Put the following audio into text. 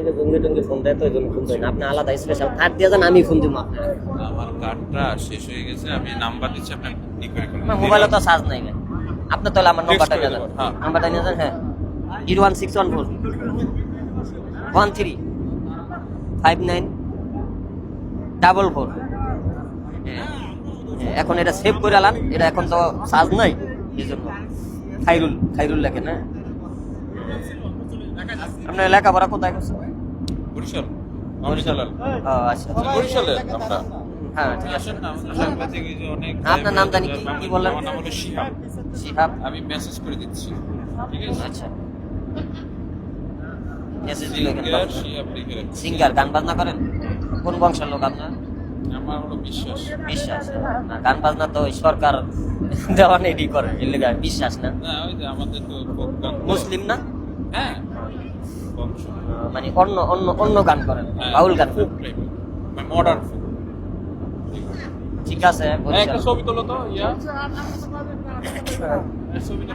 থেকে জঙ্গি টঙ্গি ফোন দেয় তো এই জন্য ফোন দেয় না। আপনি আলাদা স্পেশাল কার্ড দিয়ে যান, আমি ফোন দিব আপনার। আমার কার্ডটা শেষ হয়ে গেছে, আমি নাম্বার দিচ্ছি, আপনি ই করে করুন। আমার মোবাইলে তো চার্জ নাই ভাই। আপনি তাহলে আমার নাম্বারটা নিয়ে যান। হ্যাঁ। নাম্বারটা নিয়ে যান। হ্যাঁ, 01614 13 5944। এখন এটা সেভ করে আলান, এটা এখন তো চার্জ নাই এই জন্য। খাইরুল লেখেন। হ্যাঁ, আপনার লেখাপড়া কোথায় করছেন? বরিশাল। বরিশাল। ও আচ্ছা। বরিশালের আপনার। হ্যাঁ ঠিক আছে। আসেন না, আমাদের সাংবাদিক ওই যে অনেক। আপনার নাম জানি কি বললেন? আমার নাম হলো শিহাব। শিহাব। আমি মেসেজ করে দিচ্ছি, ঠিক আছে? আচ্ছা, মেসেজ দিলেন। সিঙ্গার শিহাব লিখে রাখছি। সিঙ্গার গান বাজনা করেন? কোন বংশের লোক আপনার? আমার হলো বিশ্বাস। বিশ্বাস না, গান বাজনা তো ওই সরকার দেওয়া নেই করে, এর লেগে বিশ্বাস না। না, ওই যে আমাদের তো folk গান তো। মুসলিম না? হ্যাঁ, বংশ। মানে অন্য অন্য অন্য গান করেন, বাউল গান। folk type, মানে মডার্ন folk। ঠিক আছে, একটা ছবি তোলো তো, ইয়া। ছবিটা